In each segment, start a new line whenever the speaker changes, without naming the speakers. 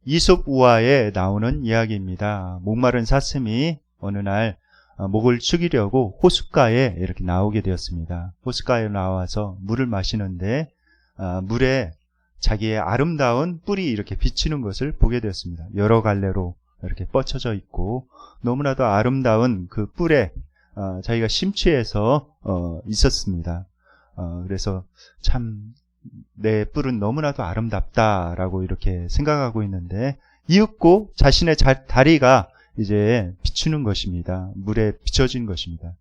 이솝 우화에 나오는 이야기입니다. 목마른 사슴이 어느 날 목을 축이려고 호숫가에 이렇게 나오게 되었습니다. 호숫가에 나와서 물을 마시는데 물에 자기의 아름다운 뿔이 이렇게 비치는 것을 보게 되었습니다. 여러 갈래로 이렇게 뻗쳐져 있고 너무나도 아름다운 그 뿔에 자기가 심취해서 있었습니다. 그래서 참 내 뿔은 너무나도 아름답다라고 이렇게 생각하고 있는데 이윽고 자신의 다리가 이제 비추는 것입니다. 물에 비춰진 것입니다.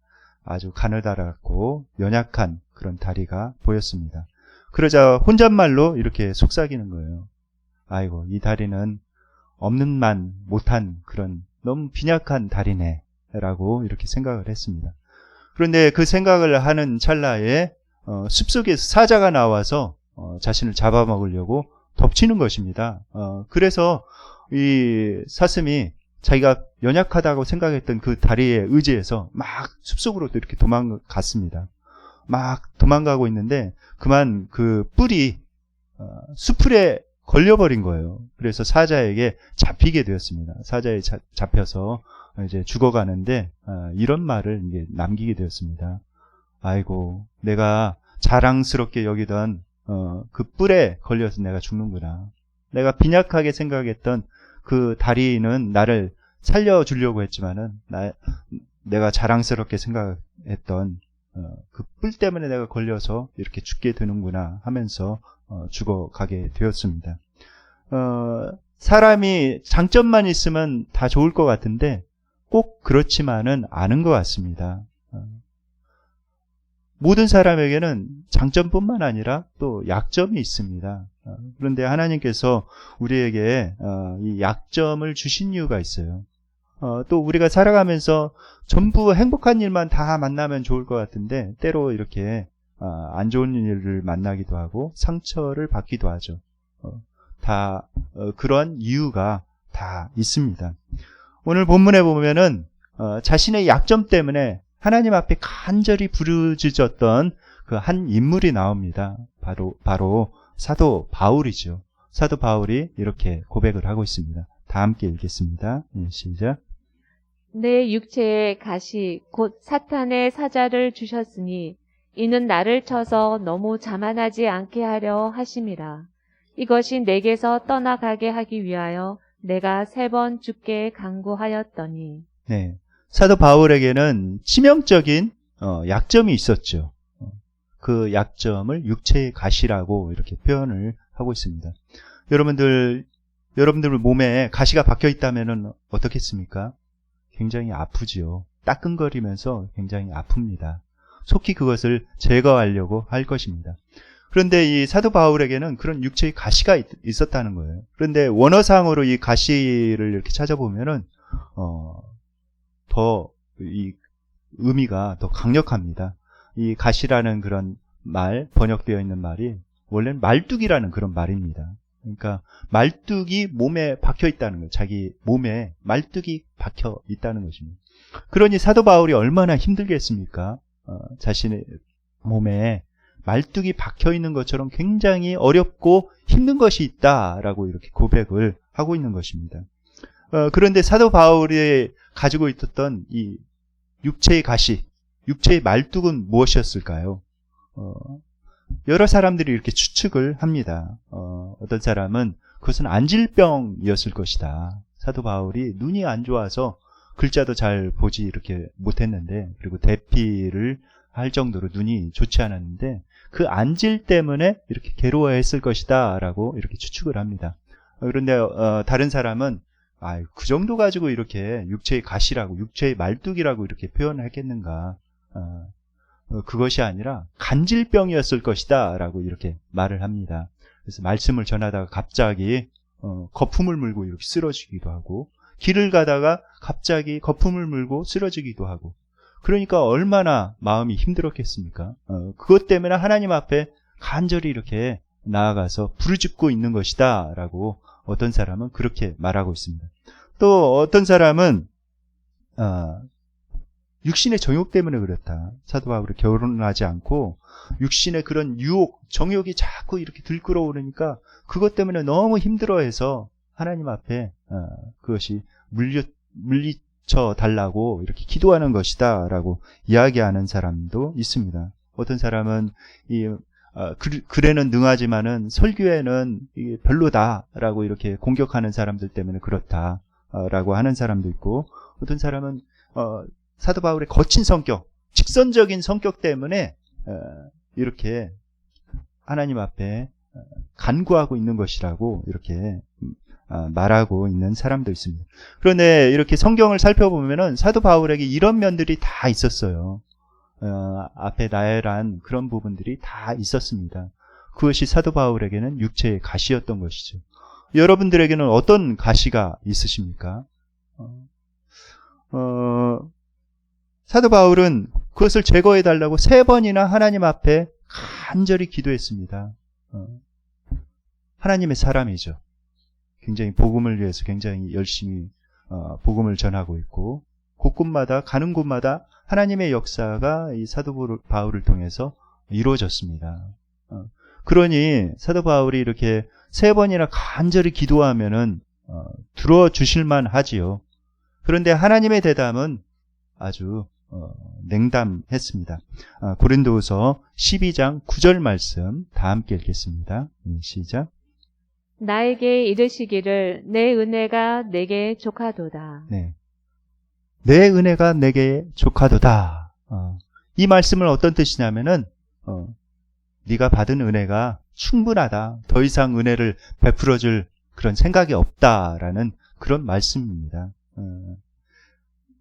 아주 가느다랗고 연약한 그런 다리가 보였습니다. 그러자 혼잣말로 이렇게 속삭이는 거예요. 아이고, 이 다리는 없는 만 못한 그런 너무 빈약한 다리네 라고 이렇게 생각을 했습니다. 그런데 그 생각을 하는 찰나에 숲속에서 사자가 나와서 자신을 잡아먹으려고 덮치는 것입니다. 그래서 이 사슴이 자기가 연약하다고 생각했던 그 다리에 의지해서 막 숲속으로 이렇게 도망갔습니다. 막 도망가고 있는데 그만 그 뿔이 수풀에 걸려버린 거예요. 그래서 사자에게 잡히게 되었습니다. 사자에 잡혀서 이제 죽어가는데 이런 말을 이제 남기게 되었습니다. 아이고, 내가 자랑스럽게 여기던 그 뿔에 걸려서 내가 죽는구나. 내가 빈약하게 생각했던 그 다리는 나를 살려주려고 했지만은 내가 자랑스럽게 생각했던 그 뿔 때문에 내가 걸려서 이렇게 죽게 되는구나 하면서 죽어가게 되었습니다. 사람이 장점만 있으면 다 좋을 것 같은데 꼭 그렇지만은 않은 것 같습니다. 모든 사람에게는 장점뿐만 아니라 또 약점이 있습니다. 그런데 하나님께서 우리에게 이 약점을 주신 이유가 있어요. 또 우리가 살아가면서 전부 행복한 일만 다 만나면 좋을 것 같은데 때로 이렇게 안 좋은 일을 만나기도 하고 상처를 받기도 하죠. 다 그런 이유가 다 있습니다. 오늘 본문에 보면은 자신의 약점 때문에 하나님 앞에 간절히 부르짖었던 그 한 인물이 나옵니다. 바로 사도 바울이죠. 사도 바울이 이렇게 고백을 하고 있습니다. 다 함께 읽겠습니다. 시작.
내 육체에 가시 곧 사탄의 사자를 주셨으니 이는 나를 쳐서 너무 자만하지 않게 하려 하심이라. 이것이 내게서 떠나가게 하기 위하여 내가 3번 주께 간구하였더니.
네, 사도 바울에게는 치명적인 약점이 있었죠. 그 약점을 육체의 가시라고 이렇게 표현을 하고 있습니다. 여러분들 몸에 가시가 박혀 있다면 어떻겠습니까? 굉장히 아프지요. 따끔거리면서 굉장히 아픕니다. 속히 그것을 제거하려고 할 것입니다. 그런데 이 사도 바울에게는 그런 육체의 가시가 있었다는 거예요. 그런데 원어상으로 이 가시를 이렇게 찾아보면은 더 이 의미가 더 강력합니다. 이 가시라는 그런 말, 번역되어 있는 말이 원래는 말뚝이라는 그런 말입니다. 그러니까 말뚝이 몸에 박혀 있다는 거예요. 자기 몸에 말뚝이 박혀 있다는 것입니다. 그러니 사도 바울이 얼마나 힘들겠습니까? 자신의 몸에 말뚝이 박혀 있는 것처럼 굉장히 어렵고 힘든 것이 있다라고 이렇게 고백을 하고 있는 것입니다. 그런데 사도 바울이 가지고 있었던 이 육체의 가시, 육체의 말뚝은 무엇이었을까요? 여러 사람들이 이렇게 추측을 합니다. 어떤 사람은 그것은 안질병이었을 것이다. 사도 바울이 눈이 안 좋아서 글자도 잘 보지 이렇게 못했는데, 그리고 대피를 할 정도로 눈이 좋지 않았는데 그 안질 때문에 이렇게 괴로워했을 것이다 라고 이렇게 추측을 합니다. 그런데 다른 사람은 그 정도 가지고 이렇게 육체의 가시라고, 육체의 말뚝이라고 이렇게 표현을 했겠는가. 그것이 아니라 간질병이었을 것이다 라고 이렇게 말을 합니다. 그래서 말씀을 전하다가 갑자기 거품을 물고 이렇게 쓰러지기도 하고, 길을 가다가 갑자기 거품을 물고 쓰러지기도 하고, 그러니까 얼마나 마음이 힘들었겠습니까? 그것 때문에 하나님 앞에 간절히 이렇게 나아가서 부르짖고 있는 것이다 라고 어떤 사람은 그렇게 말하고 있습니다. 또 어떤 사람은 육신의 정욕 때문에 그렇다. 사도 바울이 결혼하지 않고 육신의 그런 유혹, 정욕이 자꾸 이렇게 들끓어오르니까 그것 때문에 너무 힘들어해서 하나님 앞에 그것이 물리쳐 달라고 이렇게 기도하는 것이다 라고 이야기하는 사람도 있습니다. 어떤 사람은 글에는 능하지만은 설교에는 이게 별로다라고 이렇게 공격하는 사람들 때문에 그렇다라고 하는 사람도 있고, 어떤 사람은 사도 바울의 거친 성격, 직선적인 성격 때문에 이렇게 하나님 앞에 간구하고 있는 것이라고 이렇게 말하고 있는 사람도 있습니다. 그런데 이렇게 성경을 살펴보면은 사도 바울에게 이런 면들이 다 있었어요. 앞에 나열한 그런 부분들이 다 있었습니다. 그것이 사도 바울에게는 육체의 가시였던 것이죠. 여러분들에게는 어떤 가시가 있으십니까? 사도 바울은 그것을 제거해달라고 3번이나 하나님 앞에 간절히 기도했습니다. 하나님의 사람이죠. 굉장히 복음을 위해서 굉장히 열심히 복음을 전하고 있고, 곳곳마다 가는 곳마다 하나님의 역사가 이 사도 바울을 통해서 이루어졌습니다. 그러니 사도 바울이 이렇게 3번이나 간절히 기도하면은 들어주실만 하지요. 그런데 하나님의 대답은 아주 냉담했습니다. 고린도후서 12장 9절 말씀 다 함께 읽겠습니다. 시작.
나에게 이르시기를 내 은혜가 내게 족하도다.
네. 내 은혜가 내게 족하도다. 이 말씀은 어떤 뜻이냐면은 네가 받은 은혜가 충분하다. 더 이상 은혜를 베풀어줄 그런 생각이 없다라는 그런 말씀입니다.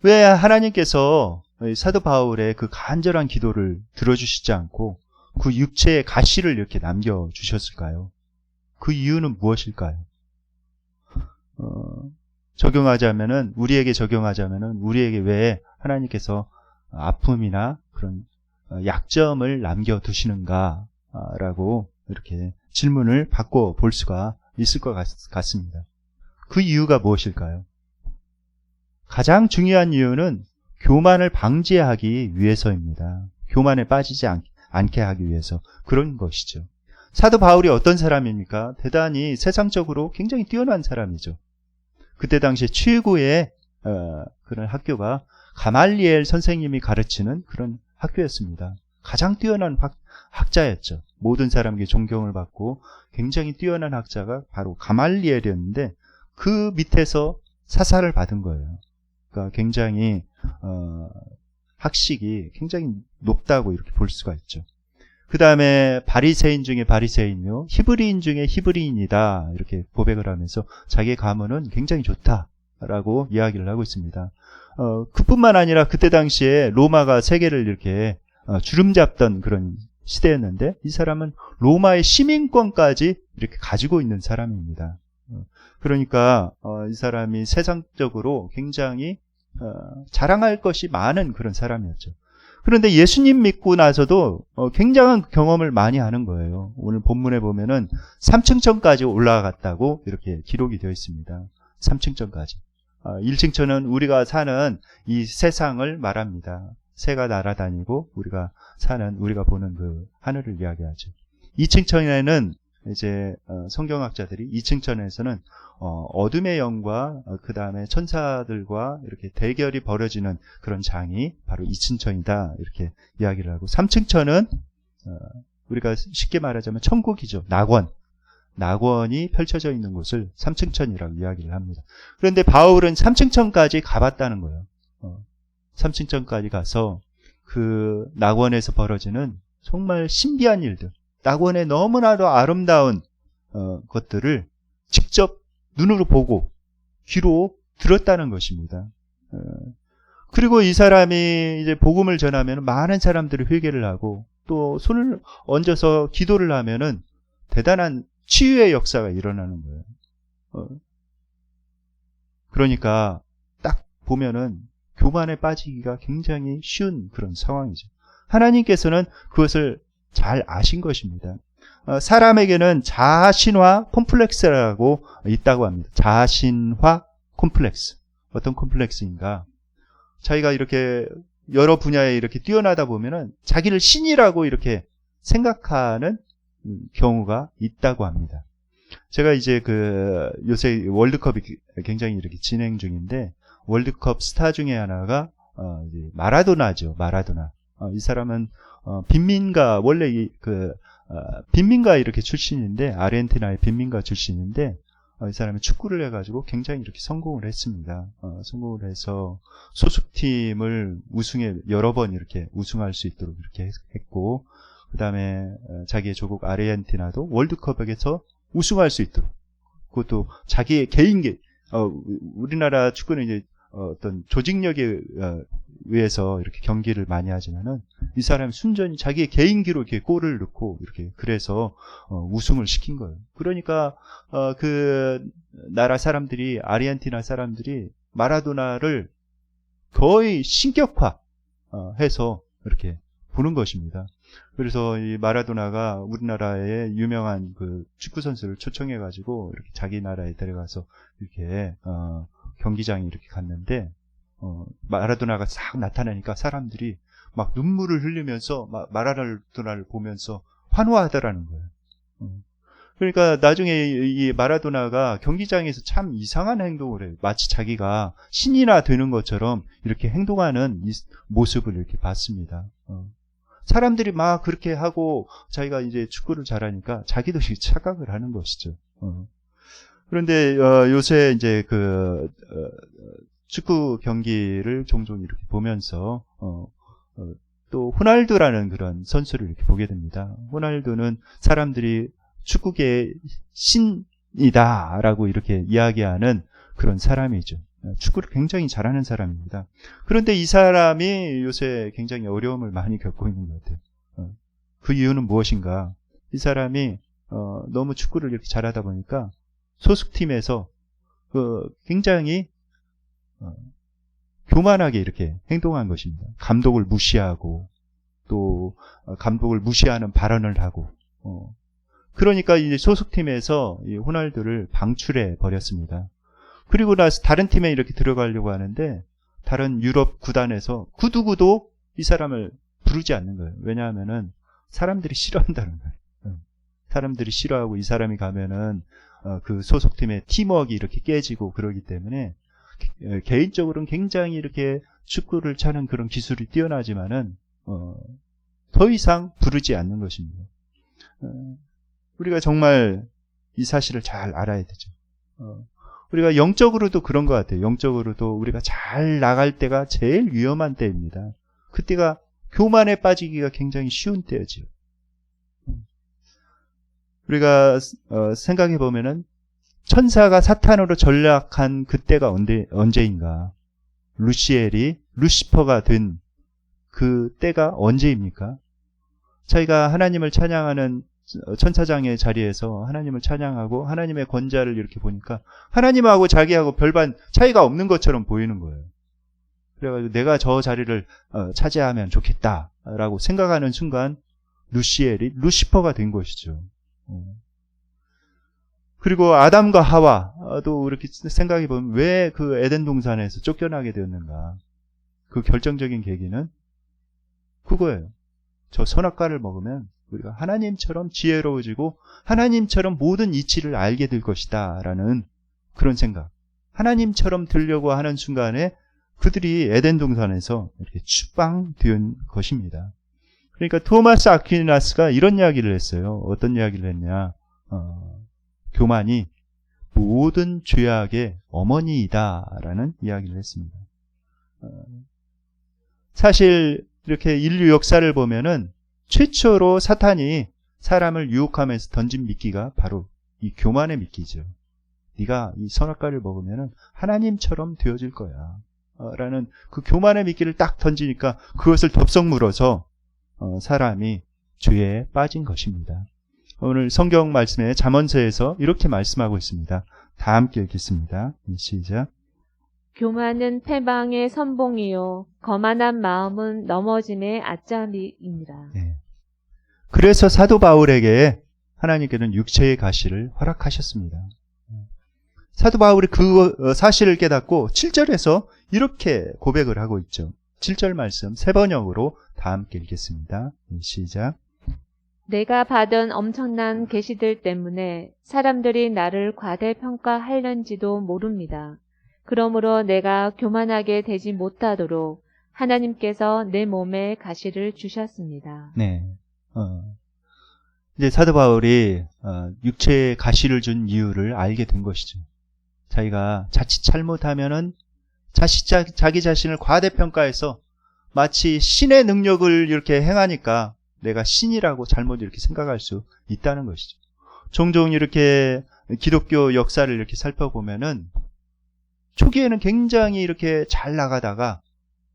왜 하나님께서 사도 바울의 그 간절한 기도를 들어주시지 않고 그 육체의 가시를 이렇게 남겨주셨을까요? 그 이유는 무엇일까요? 우리에게 적용하자면은 우리에게 왜 하나님께서 아픔이나 그런 약점을 남겨두시는가라고 이렇게 질문을 바꿔 볼 수가 있을 것 같습니다. 그 이유가 무엇일까요? 가장 중요한 이유는 교만을 방지하기 위해서입니다. 교만에 빠지지 않게 하기 위해서 그런 것이죠. 사도 바울이 어떤 사람입니까? 대단히 세상적으로 굉장히 뛰어난 사람이죠. 그때 당시에 최고의 그런 학교가 가말리엘 선생님이 가르치는 그런 학교였습니다. 가장 뛰어난 학자였죠. 모든 사람에게 존경을 받고 굉장히 뛰어난 학자가 바로 가말리엘이었는데 그 밑에서 사사를 받은 거예요. 그러니까 굉장히 학식이 굉장히 높다고 이렇게 볼 수가 있죠. 그 다음에 바리새인 중에 바리새인요, 히브리인 중에 히브리인이다 이렇게 고백을 하면서 자기의 가문은 굉장히 좋다라고 이야기를 하고 있습니다. 그뿐만 아니라 그때 당시에 로마가 세계를 이렇게 주름잡던 그런 시대였는데 이 사람은 로마의 시민권까지 이렇게 가지고 있는 사람입니다. 그러니까 이 사람이 세상적으로 굉장히 자랑할 것이 많은 그런 사람이었죠. 그런데 예수님 믿고 나서도 굉장한 경험을 많이 하는 거예요. 오늘 본문에 보면은 3층천까지 올라갔다고 이렇게 기록이 되어 있습니다. 3층천까지. 1층천은 우리가 사는 이 세상을 말합니다. 새가 날아다니고 우리가 보는 그 하늘을 이야기하죠. 2층천에는 이제 성경학자들이 2층천에서는 어둠의 영과 그 다음에 천사들과 이렇게 대결이 벌어지는 그런 장이 바로 2층천이다 이렇게 이야기를 하고, 3층천은 우리가 쉽게 말하자면 천국이죠. 낙원이 펼쳐져 있는 곳을 3층천이라고 이야기를 합니다. 그런데 바울은 3층천까지 가봤다는 거예요. 3층천까지 가서 그 낙원에서 벌어지는 정말 신비한 일들, 낙원의 너무나도 아름다운 것들을 직접 눈으로 보고 귀로 들었다는 것입니다. 그리고 이 사람이 이제 복음을 전하면 많은 사람들이 회개를 하고 또 손을 얹어서 기도를 하면은 대단한 치유의 역사가 일어나는 거예요. 그러니까 딱 보면은 교만에 빠지기가 굉장히 쉬운 그런 상황이죠. 하나님께서는 그것을 잘 아신 것입니다. 사람에게는 자아신화 콤플렉스라고 있다고 합니다. 자아신화 콤플렉스. 어떤 콤플렉스인가? 자기가 이렇게 여러 분야에 이렇게 뛰어나다 보면은 자기를 신이라고 이렇게 생각하는 경우가 있다고 합니다. 제가 이제 요새 월드컵이 굉장히 이렇게 진행 중인데, 월드컵 스타 중에 하나가, 이제 마라도나죠. 마라도나. 이 사람은, 빈민가, 원래 빈민가 이렇게 출신인데, 아르헨티나의 빈민가 출신인데, 이 사람이 축구를 해가지고 굉장히 이렇게 성공을 했습니다. 성공을 해서 소속팀을 여러 번 이렇게 우승할 수 있도록 이렇게 했고, 그 다음에 자기의 조국 아르헨티나도 월드컵에서 우승할 수 있도록, 그것도 자기의 우리나라 축구는 이제 어떤 조직력에 의해서 이렇게 경기를 많이 하지만은, 이 사람이 순전히 자기의 개인기로 이렇게 골을 넣고 이렇게 그래서 우승을 시킨 거예요. 그러니까 그 나라 사람들이, 아르헨티나 사람들이 마라도나를 거의 신격화 해서 이렇게 보는 것입니다. 그래서 이 마라도나가 우리나라의 유명한 그 축구 선수를 초청해 가지고 이렇게 자기 나라에 데려가서 이렇게 경기장에 이렇게 갔는데, 마라도나가 싹 나타나니까 사람들이 막 눈물을 흘리면서 마라도나를 보면서 환호하더라는 거예요. 그러니까 나중에 이 마라도나가 경기장에서 참 이상한 행동을 해요. 마치 자기가 신이나 되는 것처럼 이렇게 행동하는 이 모습을 이렇게 봤습니다. 사람들이 막 그렇게 하고 자기가 이제 축구를 잘하니까 자기도 착각을 하는 것이죠. 그런데 요새 이제 축구 경기를 종종 이렇게 보면서 또 호날두라는 그런 선수를 이렇게 보게 됩니다. 호날두는 사람들이 축구계의 신이다라고 이렇게 이야기하는 그런 사람이죠. 축구를 굉장히 잘하는 사람입니다. 그런데 이 사람이 요새 굉장히 어려움을 많이 겪고 있는 것 같아요. 그 이유는 무엇인가? 이 사람이 너무 축구를 이렇게 잘하다 보니까 소속팀에서 굉장히 교만하게 이렇게 행동한 것입니다. 감독을 무시하고, 또 감독을 무시하는 발언을 하고, 그러니까 이제 소속팀에서 이 호날두를 방출해 버렸습니다. 그리고 나서 다른 팀에 이렇게 들어가려고 하는데, 다른 유럽 구단에서 누구도 이 사람을 부르지 않는 거예요. 왜냐하면은 사람들이 싫어한다는 거예요. 사람들이 싫어하고, 이 사람이 가면은 그 소속팀의 팀워크가 이렇게 깨지고 그러기 때문에, 개인적으로는 굉장히 이렇게 축구를 차는 그런 기술이 뛰어나지만은 더 이상 부르지 않는 것입니다. 우리가 정말 이 사실을 잘 알아야 되죠. 우리가 영적으로도 그런 것 같아요. 영적으로도 우리가 잘 나갈 때가 제일 위험한 때입니다. 그때가 교만에 빠지기가 굉장히 쉬운 때였지요. 우리가 생각해 보면은 천사가 사탄으로 전락한 그때가 언제인가? 루시퍼가 된 그 때가 언제입니까? 저희가 하나님을 찬양하는 천사장의 자리에서 하나님을 찬양하고 하나님의 권자를 이렇게 보니까 하나님하고 자기하고 별반 차이가 없는 것처럼 보이는 거예요. 그래가지고 내가 저 자리를 차지하면 좋겠다라고 생각하는 순간 루시퍼가 된 것이죠. 그리고 아담과 하와도 이렇게 생각해 보면 왜 그 에덴 동산에서 쫓겨나게 되었는가? 그 결정적인 계기는 그거예요. 저 선악과를 먹으면 우리가 하나님처럼 지혜로워지고 하나님처럼 모든 이치를 알게 될 것이다 라는 그런 생각. 하나님처럼 되려고 하는 순간에 그들이 에덴 동산에서 이렇게 추방된 것입니다. 그러니까 토마스 아퀴나스가 이런 이야기를 했어요. 어떤 이야기를 했냐? 교만이 모든 죄악의 어머니이다라는 이야기를 했습니다. 사실 이렇게 인류 역사를 보면은 최초로 사탄이 사람을 유혹하면서 던진 미끼가 바로 이 교만의 미끼죠. 네가 이 선악과를 먹으면은 하나님처럼 되어질 거야. 라는 그 교만의 미끼를 딱 던지니까 그것을 덥석 물어서 사람이 죄에 빠진 것입니다. 오늘 성경 말씀에 잠언서에서 이렇게 말씀하고 있습니다. 다 함께 읽겠습니다. 시작.
교만은 패망의 선봉이요 거만한 마음은 넘어짐의 아짜리이니라.
네. 그래서 사도 바울에게 하나님께는 육체의 가시를 허락하셨습니다. 사도 바울이 그 사실을 깨닫고 7절에서 이렇게 고백을 하고 있죠. 7절 말씀 세 번역으로 다 함께 읽겠습니다. 시작.
내가 받은 엄청난 계시들 때문에 사람들이 나를 과대평가하려는지도 모릅니다. 그러므로 내가 교만하게 되지 못하도록 하나님께서 내 몸에 가시를 주셨습니다.
네. 이제 사도 바울이 육체에 가시를 준 이유를 알게 된 것이죠. 자기가 자칫 잘못하면은 자기 자신을 과대평가해서 마치 신의 능력을 이렇게 행하니까 내가 신이라고 잘못 이렇게 생각할 수 있다는 것이죠. 종종 이렇게 기독교 역사를 이렇게 살펴보면은 초기에는 굉장히 이렇게 잘 나가다가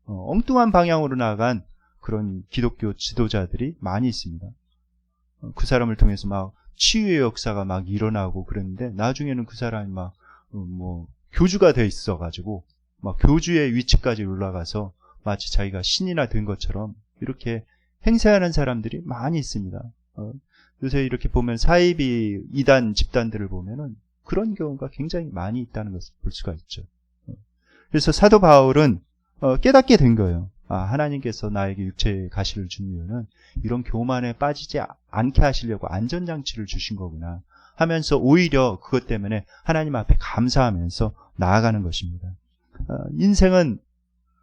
엉뚱한 방향으로 나간 그런 기독교 지도자들이 많이 있습니다. 그 사람을 통해서 막 치유의 역사가 막 일어나고 그랬는데 나중에는 그 사람이 막 교주가 돼 있어가지고 막 교주의 위치까지 올라가서 마치 자기가 신이나 된 것처럼 이렇게 행세하는 사람들이 많이 있습니다. 요새 이렇게 보면 사이비 이단 집단들을 보면은 그런 경우가 굉장히 많이 있다는 것을 볼 수가 있죠. 그래서 사도 바울은 깨닫게 된 거예요. 하나님께서 나에게 육체의 가시를 준 이유는 이런 교만에 빠지지 않게 하시려고 안전장치를 주신 거구나 하면서 오히려 그것 때문에 하나님 앞에 감사하면서 나아가는 것입니다. 인생은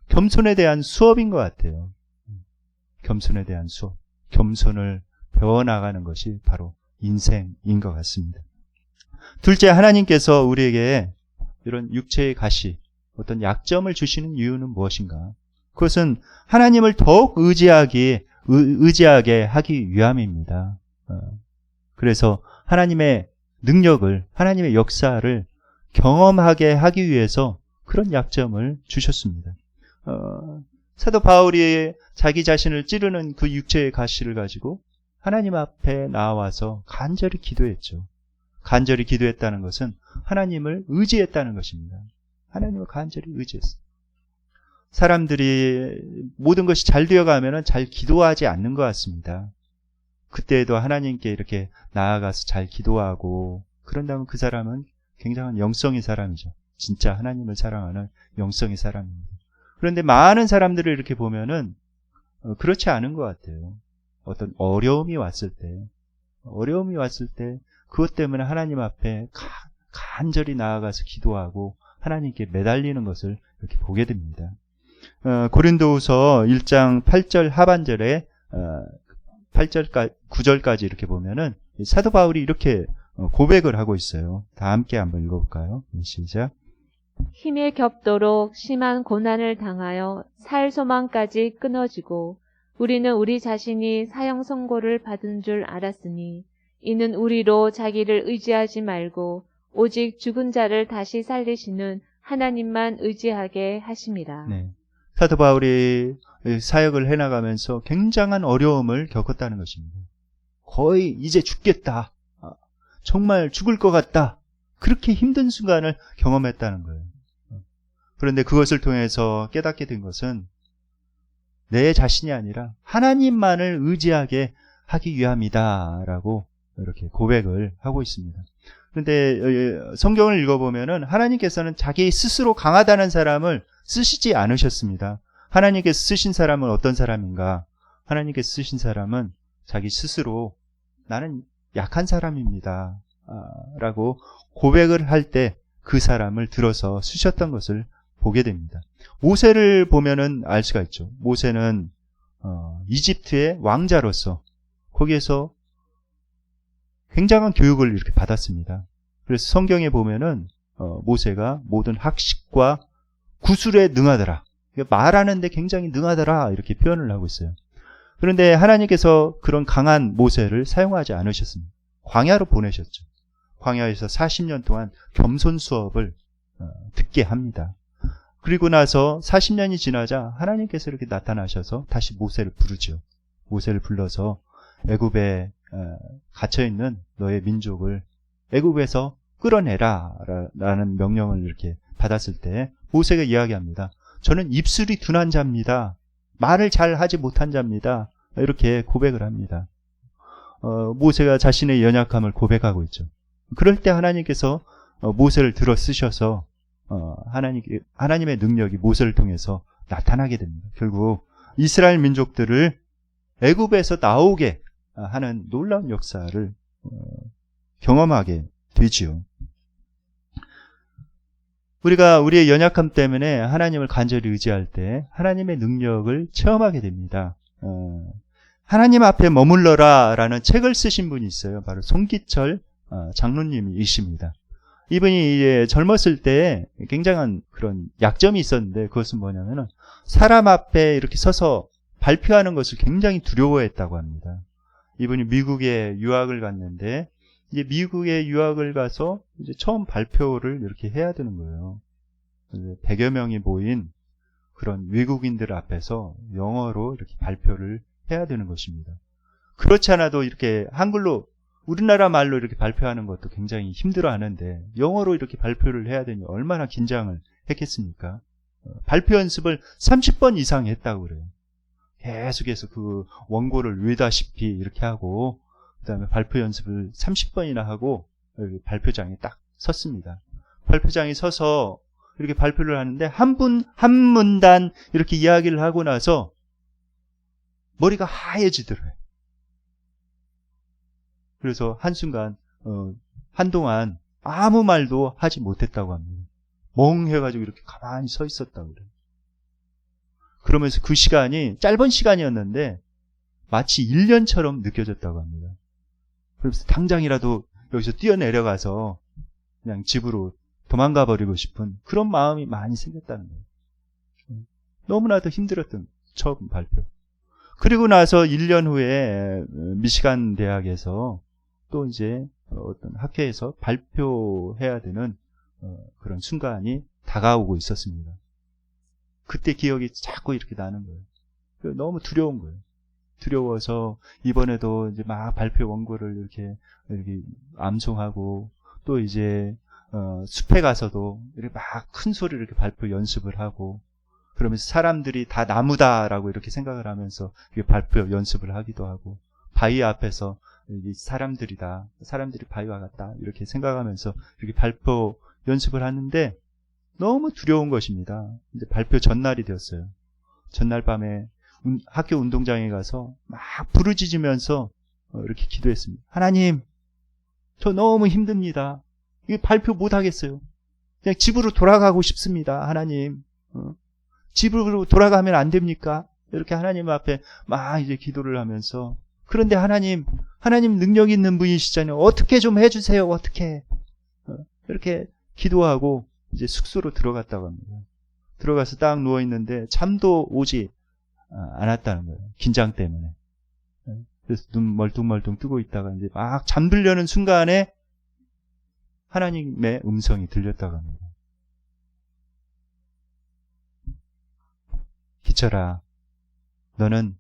겸손에 대한 수업인 것 같아요. 겸손에 대한 수업, 겸손을 배워나가는 것이 바로 인생인 것 같습니다. 둘째, 하나님께서 우리에게 이런 육체의 가시, 어떤 약점을 주시는 이유는 무엇인가? 그것은 하나님을 더욱 의지하게 하기 위함입니다. 그래서 하나님의 능력을, 하나님의 역사를 경험하게 하기 위해서 그런 약점을 주셨습니다. 사도 바울이 자기 자신을 찌르는 그 육체의 가시를 가지고 하나님 앞에 나와서 간절히 기도했죠. 간절히 기도했다는 것은 하나님을 의지했다는 것입니다. 하나님을 간절히 의지했어요. 사람들이 모든 것이 잘 되어가면 잘 기도하지 않는 것 같습니다. 그때에도 하나님께 이렇게 나아가서 잘 기도하고 그런다면 그 사람은 굉장한 영성의 사람이죠. 진짜 하나님을 사랑하는 영성의 사람입니다. 그런데 많은 사람들을 이렇게 보면은 그렇지 않은 것 같아요. 어떤 어려움이 왔을 때 그것 때문에 하나님 앞에 간절히 나아가서 기도하고 하나님께 매달리는 것을 이렇게 보게 됩니다. 고린도후서 1장 8절 하반절에 9절까지 이렇게 보면은 사도 바울이 이렇게 고백을 하고 있어요. 다 함께 한번 읽어볼까요? 시작.
힘에 겹도록 심한 고난을 당하여 살 소망까지 끊어지고 우리는 우리 자신이 사형 선고를 받은 줄 알았으니 이는 우리로 자기를 의지하지 말고 오직 죽은 자를 다시 살리시는 하나님만 의지하게 하심이라.
네. 사도 바울이 사역을 해나가면서 굉장한 어려움을 겪었다는 것입니다. 거의 이제 죽겠다. 정말 죽을 것 같다. 그렇게 힘든 순간을 경험했다는 거예요. 그런데 그것을 통해서 깨닫게 된 것은 내 자신이 아니라 하나님만을 의지하게 하기 위함이다 라고 이렇게 고백을 하고 있습니다. 그런데 성경을 읽어보면은 하나님께서는 자기 스스로 강하다는 사람을 쓰시지 않으셨습니다. 하나님께서 쓰신 사람은 어떤 사람인가? 하나님께서 쓰신 사람은 자기 스스로 나는 약한 사람입니다 라고 고백을 할 때 그 사람을 들어서 쓰셨던 것을 보게 됩니다. 모세를 보면은 알 수가 있죠. 모세는 이집트의 왕자로서 거기에서 굉장한 교육을 이렇게 받았습니다. 그래서 성경에 보면은 모세가 모든 학식과 구술에 능하더라. 말하는데 굉장히 능하더라 이렇게 표현을 하고 있어요. 그런데 하나님께서 그런 강한 모세를 사용하지 않으셨습니다. 광야로 보내셨죠. 광야에서 40년 동안 겸손 수업을 듣게 합니다. 그리고 나서 40년이 지나자 하나님께서 이렇게 나타나셔서 다시 모세를 부르죠. 모세를 불러서 애굽에 갇혀있는 너의 민족을 애굽에서 끌어내라 라는 명령을 이렇게 받았을 때 모세가 이야기합니다. 저는 입술이 둔한 자입니다. 말을 잘 하지 못한 자입니다. 이렇게 고백을 합니다. 모세가 자신의 연약함을 고백하고 있죠. 그럴 때 하나님께서 모세를 들어 쓰셔서 하나님의 능력이 모세를 통해서 나타나게 됩니다. 결국 이스라엘 민족들을 애굽에서 나오게 하는 놀라운 역사를 경험하게 되지요. 우리가 우리의 연약함 때문에 하나님을 간절히 의지할 때 하나님의 능력을 체험하게 됩니다. 하나님 앞에 머물러라 라는 책을 쓰신 분이 있어요. 바로 송기철 장로님이십니다. 이분이 이제 젊었을 때 굉장한 그런 약점이 있었는데, 그것은 뭐냐면은 사람 앞에 이렇게 서서 발표하는 것을 굉장히 두려워했다고 합니다. 이분이 미국에 유학을 갔는데, 이제 미국에 유학을 가서 이제 처음 발표를 이렇게 해야 되는 거예요. 100여 명이 모인 그런 외국인들 앞에서 영어로 이렇게 발표를 해야 되는 것입니다. 그렇지 않아도 이렇게 한글로, 우리나라 말로 이렇게 발표하는 것도 굉장히 힘들어 하는데, 영어로 이렇게 발표를 해야 되니 얼마나 긴장을 했겠습니까? 발표 연습을 30번 이상 했다고 그래요. 계속해서 그 원고를 외다시피 이렇게 하고, 그 다음에 발표 연습을 30번이나 하고, 여기 발표장에 딱 섰습니다. 발표장에 서서 이렇게 발표를 하는데, 한 문단 이렇게 이야기를 하고 나서 머리가 하얘지더래요. 그래서 한순간, 한동안 아무 말도 하지 못했다고 합니다. 멍해가지고 이렇게 가만히 서 있었다고 그래요. 그러면서 그 시간이 짧은 시간이었는데 마치 1년처럼 느껴졌다고 합니다. 그래서 당장이라도 여기서 뛰어내려가서 그냥 집으로 도망가 버리고 싶은 그런 마음이 많이 생겼다는 거예요. 너무나도 힘들었던 처음 발표. 그리고 나서 1년 후에 미시간 대학에서 또 이제 어떤 학회에서 발표해야 되는 그런 순간이 다가오고 있었습니다. 그때 기억이 자꾸 이렇게 나는 거예요. 너무 두려운 거예요. 두려워서 이번에도 이제 막 발표 원고를 이렇게 암송하고, 또 이제 숲에 가서도 이렇게 막 큰 소리로 이렇게 발표 연습을 하고, 그러면서 사람들이 다 나무다라고 이렇게 생각을 하면서 발표 연습을 하기도 하고, 바위 앞에서 사람들이다, 사람들이 바위와 같다 이렇게 생각하면서 이렇게 발표 연습을 하는데 너무 두려운 것입니다. 이제 발표 전날이 되었어요. 전날 밤에 학교 운동장에 가서 막 부르짖으면서 이렇게 기도했습니다. 하나님, 저 너무 힘듭니다. 이게 발표 못 하겠어요. 그냥 집으로 돌아가고 싶습니다. 하나님, 집으로 돌아가면 안 됩니까? 이렇게 하나님 앞에 막 이제 기도를 하면서, 그런데 하나님 능력 있는 분이시잖아요. 어떻게 좀 해주세요. 어떻게? 이렇게 기도하고 이제 숙소로 들어갔다고 합니다. 들어가서 딱 누워 있는데 잠도 오지 않았다는 거예요. 긴장 때문에. 그래서 눈 멀뚱멀뚱 뜨고 있다가 이제 막 잠들려는 순간에 하나님의 음성이 들렸다고 합니다. 기철아, 너는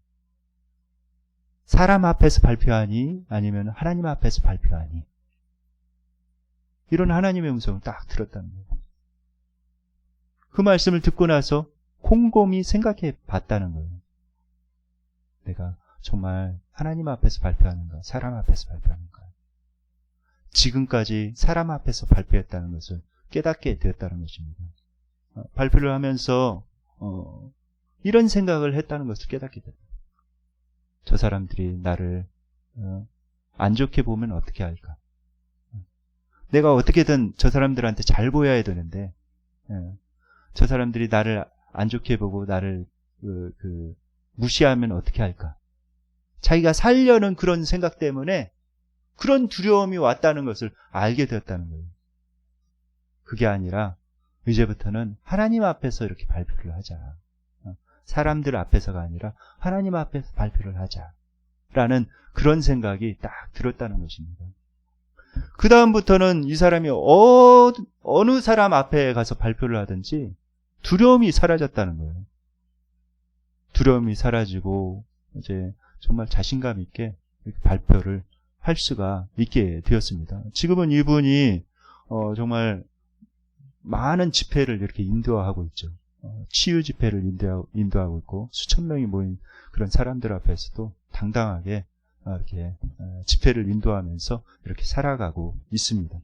사람 앞에서 발표하니 아니면 하나님 앞에서 발표하니? 이런 하나님의 음성을 딱 들었다는 거예요. 그 말씀을 듣고 나서 곰곰이 생각해 봤다는 거예요. 내가 정말 하나님 앞에서 발표하는가, 사람 앞에서 발표하는가? 지금까지 사람 앞에서 발표했다는 것을 깨닫게 되었다는 것입니다. 발표를 하면서 이런 생각을 했다는 것을 깨닫게 됐다. 저 사람들이 나를 안 좋게 보면 어떻게 할까? 내가 어떻게든 저 사람들한테 잘 보여야 되는데, 저 사람들이 나를 안 좋게 보고 나를 무시하면 어떻게 할까? 자기가 살려는 그런 생각 때문에 그런 두려움이 왔다는 것을 알게 되었다는 거예요. 그게 아니라 이제부터는 하나님 앞에서 이렇게 발표를 하자. 사람들 앞에서가 아니라 하나님 앞에서 발표를 하자라는 그런 생각이 딱 들었다는 것입니다. 그 다음부터는 이 사람이 어느 사람 앞에 가서 발표를 하든지 두려움이 사라졌다는 거예요. 두려움이 사라지고 이제 정말 자신감 있게 이렇게 발표를 할 수가 있게 되었습니다. 지금은 이분이 정말 많은 집회를 이렇게 인도하고 있죠. 치유 집회를 인도하고 있고, 수천 명이 모인 그런 사람들 앞에서도 당당하게 이렇게 집회를 인도하면서 이렇게 살아가고 있습니다.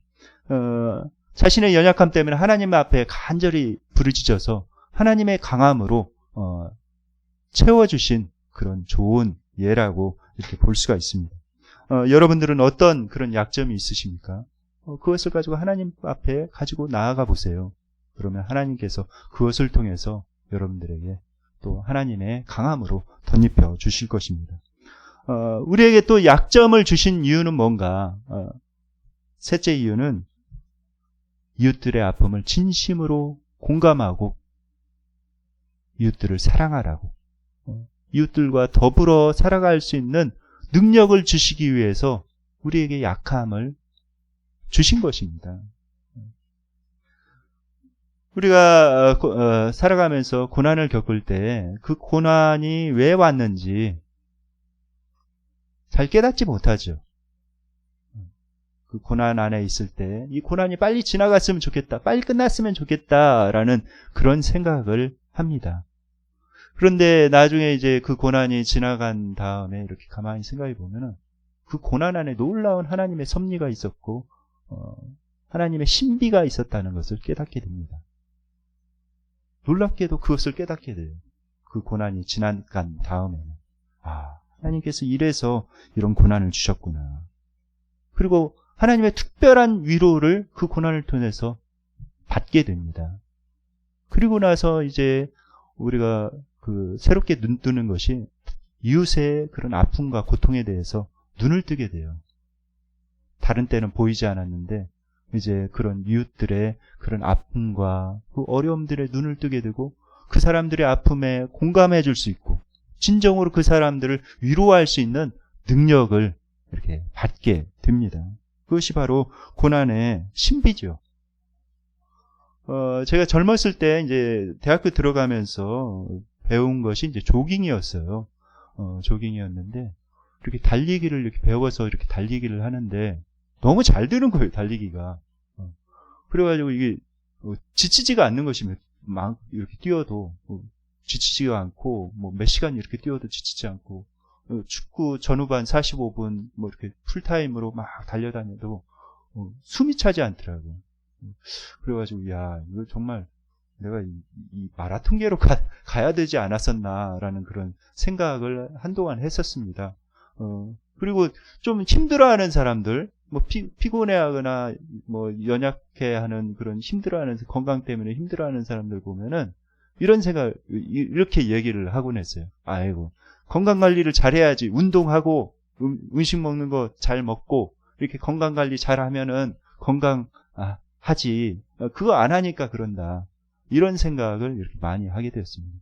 자신의 연약함 때문에 하나님 앞에 간절히 부르짖어서 하나님의 강함으로 채워주신 그런 좋은 예라고 이렇게 볼 수가 있습니다. 여러분들은 어떤 그런 약점이 있으십니까? 그것을 가지고 하나님 앞에 가지고 나아가 보세요. 그러면 하나님께서 그것을 통해서 여러분들에게 또 하나님의 강함으로 덧입혀 주실 것입니다. 우리에게 또 약점을 주신 이유는 뭔가? 셋째 이유는 이웃들의 아픔을 진심으로 공감하고 이웃들을 사랑하라고, 이웃들과 더불어 살아갈 수 있는 능력을 주시기 위해서 우리에게 약함을 주신 것입니다. 우리가 살아가면서 고난을 겪을 때 그 고난이 왜 왔는지 잘 깨닫지 못하죠. 그 고난 안에 있을 때 이 고난이 빨리 지나갔으면 좋겠다, 빨리 끝났으면 좋겠다라는 그런 생각을 합니다. 그런데 나중에 이제 그 고난이 지나간 다음에 이렇게 가만히 생각해 보면은 그 고난 안에 놀라운 하나님의 섭리가 있었고 하나님의 신비가 있었다는 것을 깨닫게 됩니다. 놀랍게도 그것을 깨닫게 돼요. 그 고난이 지나간 다음에는 하나님께서 이래서 이런 고난을 주셨구나. 그리고 하나님의 특별한 위로를 그 고난을 통해서 받게 됩니다. 그리고 나서 이제 우리가 새롭게 눈 뜨는 것이 이웃의 그런 아픔과 고통에 대해서 눈을 뜨게 돼요. 다른 때는 보이지 않았는데 이제 그런 이웃들의 그런 아픔과 그 어려움들에 눈을 뜨게 되고 그 사람들의 아픔에 공감해 줄 수 있고 진정으로 그 사람들을 위로할 수 있는 능력을 이렇게 받게 됩니다. 그것이 바로 고난의 신비죠. 제가 젊었을 때 이제 대학교 들어가면서 배운 것이 이제 조깅이었어요. 조깅이었는데 이렇게 달리기를 이렇게 배워서 이렇게 달리기를 하는데 너무 잘 되는 거예요, 달리기가. 그래가지고 이게 지치지가 않는 것입니다. 막 이렇게 뛰어도 지치지가 않고 몇 시간 이렇게 뛰어도 지치지 않고 축구 전후반 45분 이렇게 풀타임으로 막 달려다녀도 숨이 차지 않더라고요. 그래가지고 이거 정말 내가 이 마라톤계로 가야 되지 않았었나라는 그런 생각을 한동안 했었습니다. 그리고 좀 힘들어하는 사람들, 피곤해하거나 연약해하는 그런 힘들어하는 건강 때문에 힘들어하는 사람들 보면은 이런 생각 이렇게 얘기를 하곤 했어요. 아이고 건강 관리를 잘해야지. 운동하고 음식 먹는 거 잘 먹고 이렇게 건강 관리 잘하면은 건강하지. 그거 안 하니까 그런다. 이런 생각을 이렇게 많이 하게 되었습니다.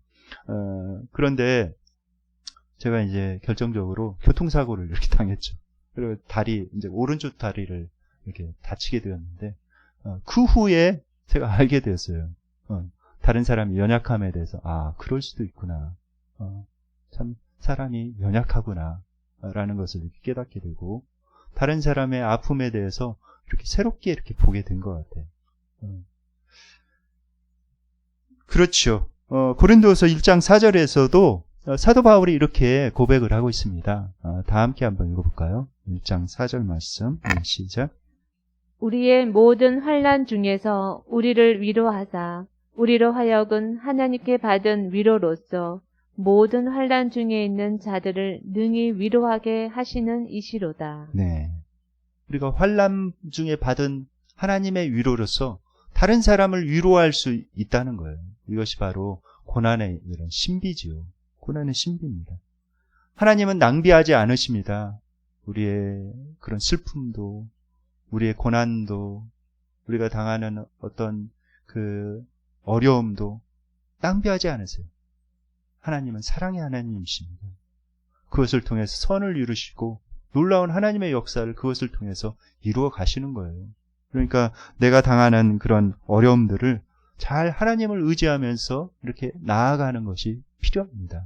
그런데 제가 이제 결정적으로 교통사고를 이렇게 당했죠. 그리고 이제 오른쪽 다리를 이렇게 다치게 되었는데, 그 후에 제가 알게 되었어요. 다른 사람이 연약함에 대해서, 그럴 수도 있구나. 참, 사람이 연약하구나. 라는 것을 이렇게 깨닫게 되고, 다른 사람의 아픔에 대해서 이렇게 새롭게 이렇게 보게 된 것 같아요. 그렇죠. 고린도서 1장 4절에서도 사도 바울이 이렇게 고백을 하고 있습니다. 다 함께 한번 읽어볼까요? 1장 4절 말씀. 시작.
우리의 모든 환난 중에서 우리를 위로하사 우리로 하여금 하나님께 받은 위로로서 모든 환난 중에 있는 자들을 능히 위로하게 하시는 이시로다.
네. 우리가 환난 중에 받은 하나님의 위로로서 다른 사람을 위로할 수 있다는 거예요. 이것이 바로 고난의 이런 신비지요. 고난의 신비입니다. 하나님은 낭비하지 않으십니다. 우리의 그런 슬픔도, 우리의 고난도, 우리가 당하는 어떤 그 어려움도 낭비하지 않으세요. 하나님은 사랑의 하나님이십니다. 그것을 통해서 선을 이루시고 놀라운 하나님의 역사를 그것을 통해서 이루어 가시는 거예요. 그러니까 내가 당하는 그런 어려움들을 잘 하나님을 의지하면서 이렇게 나아가는 것이 필요합니다.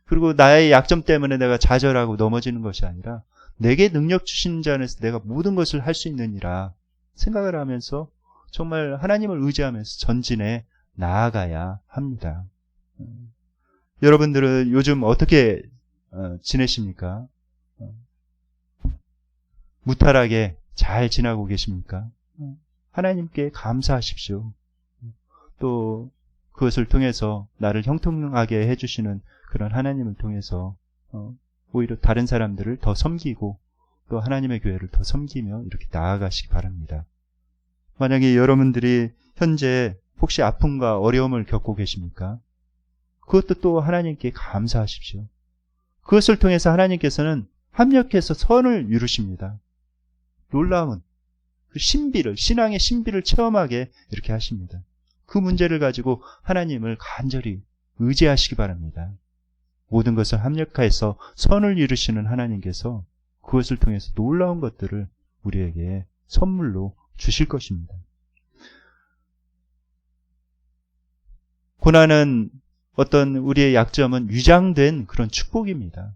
그리고 나의 약점 때문에 내가 좌절하고 넘어지는 것이 아니라 내게 능력 주신 자 안에서 내가 모든 것을 할 수 있느니라 생각을 하면서 정말 하나님을 의지하면서 전진해 나아가야 합니다. 여러분들은 요즘 어떻게 지내십니까? 무탈하게 잘 지나고 계십니까? 하나님께 감사하십시오. 또 그것을 통해서 나를 형통하게 해주시는 그런 하나님을 통해서 오히려 다른 사람들을 더 섬기고 또 하나님의 교회를 더 섬기며 이렇게 나아가시기 바랍니다. 만약에 여러분들이 현재 혹시 아픔과 어려움을 겪고 계십니까? 그것도 또 하나님께 감사하십시오. 그것을 통해서 하나님께서는 합력해서 선을 이루십니다. 놀라운 그 신비를, 신앙의 신비를 체험하게 이렇게 하십니다. 그 문제를 가지고 하나님을 간절히 의지하시기 바랍니다. 모든 것을 합력해서 선을 이루시는 하나님께서 그것을 통해서 놀라운 것들을 우리에게 선물로 주실 것입니다. 고난은 어떤 우리의 약점은 위장된 그런 축복입니다.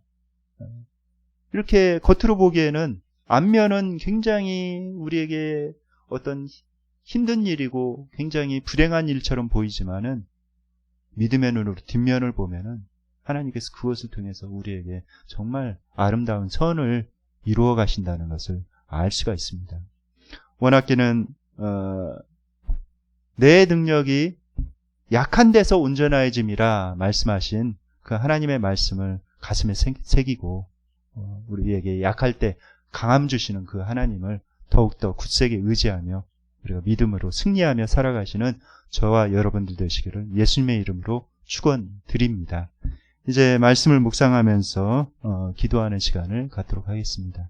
이렇게 겉으로 보기에는 안면은 굉장히 우리에게 어떤 힘든 일이고 굉장히 불행한 일처럼 보이지만은 믿음의 눈으로 뒷면을 보면은 하나님께서 그것을 통해서 우리에게 정말 아름다운 선을 이루어 가신다는 것을 알 수가 있습니다. 원학기는 내 능력이 약한 데서 온전해짐이라 말씀하신 그 하나님의 말씀을 가슴에 새기고 우리에게 약할 때 강함 주시는 그 하나님을 더욱더 굳세게 의지하며 우리가 믿음으로 승리하며 살아가시는 저와 여러분들 되시기를 예수님의 이름으로 축원드립니다. 이제 말씀을 묵상하면서 기도하는 시간을 갖도록 하겠습니다.